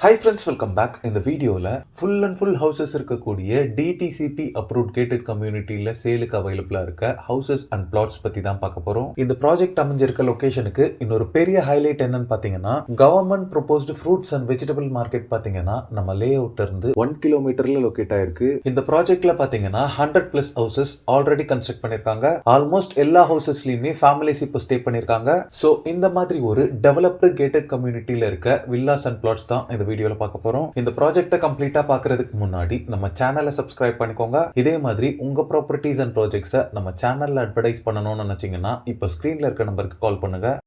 Hi friends, welcome back. இந்த வீடியோல full and full houses இருக்கக்கூடிய டிடிசிபி அப்ரூவ்ட் கேட்டட் கம்யூனிட்டியில சேலுக்கு அவைலபிளா இருக்க ஹவுசஸ் அண்ட் பிளாட்ஸ் பத்தி தான் பார்க்க போறோம். இந்த ப்ராஜெக்ட் அமைஞ்சிருக்க லொகேஷனுக்கு இன்னொரு பெரிய ஹைலைட் என்னன்னு பாத்தீங்கன்னா, government proposed fruits and vegetable market பாத்தீங்கன்னா நம்ம லே அவுட்ல இருந்து 1 கிலோமீட்டர்ல லொகேட் ஆயிருக்கு. இந்த ப்ராஜெக்ட்ல பாத்தீங்கன்னா 100+ ஹவுசஸ் ஆல்ரெடி கன்ஸ்ட்ரக்ட் பண்ணிருக்காங்க. ஆல்மோஸ்ட் எல்லா ஹவுசஸ்லயுமே ஃபேமிலிஸ் இப்போ ஸ்டே பண்ணிருக்காங்க. சோ இந்த மாதிரி ஒரு டெவலப்டு கேட்டட் கம்யூனிட்டியில இருக்க வில்லாஸ் அண்ட் பிளாட்ஸ் தான் இந்த வீடியோல பார்க்க போறோம். இந்த ப்ராஜெக்ட்டை கம்ப்ளீட்டா பார்க்கிறதுக்கு முன்னாடி நம்ம சேனலை சப்ஸ்கிரைப் பண்ணிக்கோங்க. இதே மாதிரி உங்க ப்ராப்பர்ட்டிஸ் அண்ட் ப்ராஜெக்ட்ஸை நம்ம சேனல்ல அட்வர்டைஸ் பண்ணணும்னு நினைச்சீங்கன்னா இப்போ ஸ்கிரீன்ல இருக்க நம்பருக்கு கால் பண்ணுங்க.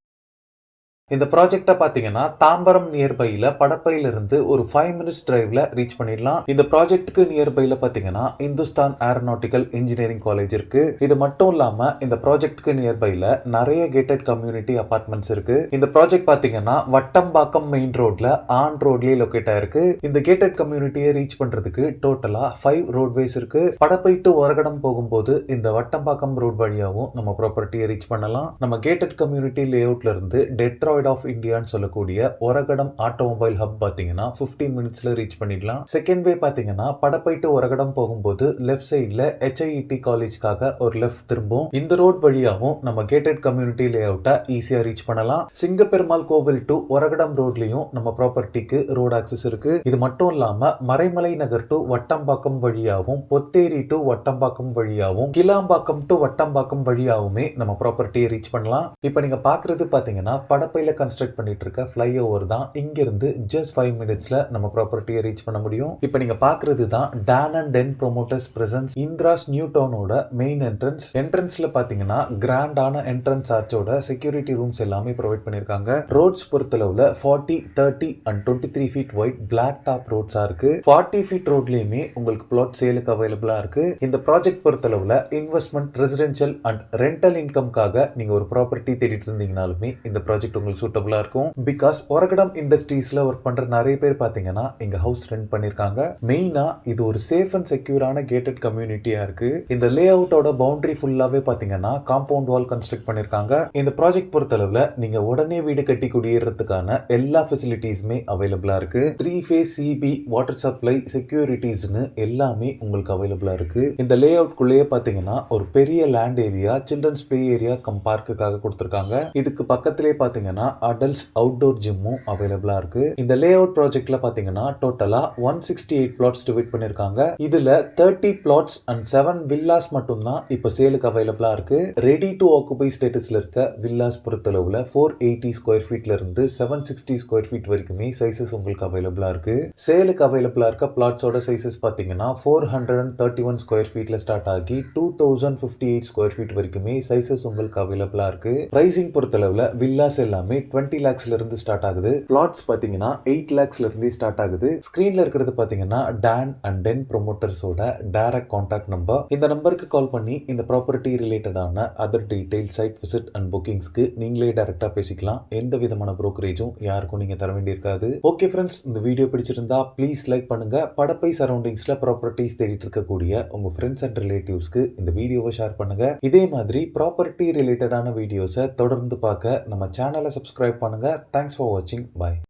இந்த ப்ராஜெக்ட்டை பார்த்தீங்கன்னா தாம்பரம் நியர்பைல படப்பையில இருந்து ஒரு 5 மினிட்ஸ் டிரைவ்ல ரீச் பண்ணிடலாம். இந்த ப்ராஜெக்ட்டுக்கு நியர்பைல பார்த்தீங்கன்னா இந்துஸ்தான் ஏரோநாட்டிக்கல் இன்ஜினியரிங் காலேஜ் இருக்கு. இது மட்டும் இல்லாம இந்த ப்ராஜெக்ட்டுக்கு நியர்பைல நிறைய கேட்டட் கம்யூனிட்டி அபார்ட்மெண்ட்ஸ் இருக்கு. இந்த ப்ராஜெக்ட் பார்த்தீங்கன்னா வட்டம்பாக்கம் மெயின் ரோட்ல ஆன் ரோட்லயே லொகேட் ஆயிருக்கு. இந்த கேட்டட் கம்யூனிட்டியை ரீச் பண்றதுக்கு டோட்டலா 5 ரோட்வேஸ் இருக்கு. படப்பை டு ஒரகடம் போகும்போது இந்த வட்டம்பாக்கம் ரோட் வழியாவும் நம்ம ப்ராப்பர்ட்டியை ரீச் பண்ணலாம். நம்ம கேட்டட் கம்யூனிட்டி லே அவுட்ல இருந்து டெட்ராய்ட் ஆஃப் இந்தியான்னு சொல்லக்கூடிய ஒரகடம் ஆட்டோமொபைல் ஹப் பாத்தீங்கன்னா 15 மினிட்ஸ்ல ரீச் பண்ணிடலாம். செகண்ட் வே பாத்தீங்கன்னா படப்பை டு ஒரகடம் போகும்போது லெஃப்ட் சைட்ல HIET காலேஜ்க்காக ஒரு லெஃப்ட் திரும்பும். இந்த ரோட் வழியாவும் நம்ம கேட்டட் கம்யூனிட்டி லே அவுட்டை ஈஸியா ரீச் பண்ணலாம். சிங்கப்பெருமாள் கோவில் டு ஒரகடம் ரோட்லயும் நம்ம ப்ராப்பர்ட்டிக்கு ரோட் ஆக்சஸ் இருக்கு. இது மட்டும் இல்லாம மறைமலை நகர் டு வட்டம்பாக்கம் வழியாவும், பொத்தேரி டு வட்டம்பாக்கம் வழியாவும், கிளாம்பாக்கம் டு வட்டம்பாக்கம் வழியாவுமே நம்ம ப்ராப்பர்ட்டியை ரீச் பண்ணலாம். இப்ப நீங்க பாக்குறது பாத்தீங்கன்னா படப்பையில கன்ஸ்ட்ரக்ட் பண்ணிட்டு இருக்க ஃப்ளைஓவர் தான். இங்க இருந்து ஜஸ்ட் 5 மினிட்ஸ்ல நம்ம ப்ராப்பர்ட்டியை ரீச் பண்ண முடியும். இப்போ நீங்க பாக்குறது தான் Dawn and Den promoters presents Indira's new டவுனோட மெயின் என்ட்ரன்ஸ். என்ட்ரன்ஸ்ல பாத்தீங்கன்னா கிராண்டான என்ட்ரன்ஸ் ஆர்ச்சோட செக்யூரிட்டி ரூம்ஸ் எல்லாமே ப்ரொவைட் பண்ணிருக்காங்க. ரோட்ஸ் பொறுத்தளவுல 40, 30 and 23 feet wide black top ரோட்ஸா இருக்கு. 40 ஃபீட் ரோட்லயுமே உங்களுக்கு பிளாட் சேலுக்கு அவைலபிளா இருக்கு. இந்த ப்ராஜெக்ட் பொறுத்தளவுல இன்வெஸ்ட்மெண்ட், ரெசிடென்ஷியல் அண்ட் ரெண்டல் இன்கம்காக நீங்க ஒரு ப்ராப்பர்ட்டி தேடிட்டு இருந்தீங்கனாலுமே இந்த ப்ராஜெக்ட் உங்களுக்கு சூட்டபிளா இருக்கும். பிகாஸ் ஒரகடம் இண்டஸ்ட்ரீஸ்ல ஒர்க் பண்ற நிறைய பேர் பாத்தீங்கன்னா இங்க ஹவுஸ் ரெண்ட் பண்ணிருக்காங்க. மெயினா இது ஒரு சேஃப் அண்ட் செக்யூரான கேட்டட் கம்யூனிட்டியா இருக்கு. இந்த லே அவுட்டோட பவுண்டரி ஃபுல்லாவே பாத்தீங்கன்னா காம்பவுண்ட் வால் கன்ஸ்ட்ரக்ட் பண்ணிருக்காங்க. இந்த ப்ராஜெக்ட் பொறுத்தளவுல நீங்க உடனே வீடு கட்டி குடியேறதுக்கான எல்லா ஃபெசிலிட்டிஸுமே அவைலபிளா இருக்கு. 3 ஃபேஸ் CB வாட்டர் சப்ளை செக்யூரிட்டிஸ்னு எல்லாமே உங்களுக்கு அவைலபிளா இருக்கு. இந்த லே அவுட் குள்ளேயே பாத்தீங்கன்னா ஒரு பெரிய land area, children's play area cum பார்க்குக்காக கொடுத்திருக்காங்க. இதுக்கு பக்கத்திலே பாத்தீங்கன்னா அடல்ட்ஸ் அவுட்டோர் ஜிம்மும் அவைலபிளா இருக்கு. இந்த லே அவுட் ப்ராஜெக்ட்ல பாத்தீங்கன்னா டோட்டலா 168 பிளாட்ஸ் டிவைட் பண்ணிருக்காங்க. இதுல 30 பிளாட்ஸ் அண்ட் 7 வில்லாஸ் மட்டும் தான் இப்ப சேலுக்கு அவைலபிளா இருக்கு. ரெடி டு ஆக்குபை ஸ்டேட்டஸ்ல இருக்க வில்லாஸ் பொறுத்தளவுல 480 ஸ்கொயர் ஃபீட்ல இருந்து 760 ஸ்கொயர் ஃபீட் வரைக்குமே சைசஸ் உங்களுக்கு அவைலபிளா இருக்கு. சேலுக்கு அவைலபிளா இருக்க பிளாட்ஸோட சைசஸ் பாத்தீங்கன்னா 431 ஸ்கொயர் ஃபீட்ல ஸ்டார்ட் ஆகி 2058 ஸ்கொயர் ஃபீட் வரைக்குமே சைசஸ் உங்களுக்கு அவைலபிளா இருக்கு. பிரைசிங் பொறுத்தளவுல வில்லாஸ் எல்லாமே 20 lakhsல இருந்து ஸ்டார்ட் ஆகுது. பிளாட்ஸ் பாத்தீங்கன்னா 8 lakhsல இருந்து ஸ்டார்ட் ஆகுது. ஸ்கிரீன்ல இருக்கிறது பாத்தீங்கன்னா டான் அண்ட் டென் ப்ரோமோட்டர்ஸோட டைரக்ட் கான்டாக்ட் நம்பர். இந்த நம்பருக்கு கால் பண்ணி இந்த ப்ராப்பர்ட்டி ரிலேட்டடான other detail, site visit and புக்கிங்ஸ்க்கு நீங்களே டைரக்டா பேசிக்கலாம். எந்த விதமான புரோக்கரேஜும் யாருக்கும் நீங்க தர வேண்டியிருக்காது. ஓகே ஃப்ரெண்ட்ஸ், இந்த வீடியோ பிடிச்சிருந்தா ப்ளீஸ் லைக் பண்ணுங்க. படப்பை சரௌண்டிங்ஸ்ல ப்ராப்பர்ட்டிஸ் தேடிட்டு இருக்கக்கூடிய உங்க ஃப்ரெண்ட்ஸ் அண்ட் ரிலேட்டிவ்ஸ்க்கு இந்த வீடியோவை ஷேர் பண்ணுங்க. இதே மாதிரி ப்ராப்பர்ட்டி ரிலேட்டடான வீடியோஸை தொடர்ந்து பார்க்க நம்ம சேனலை சப்ஸ்கிரைப் பண்ணுங்க. Thanks for watching. Bye.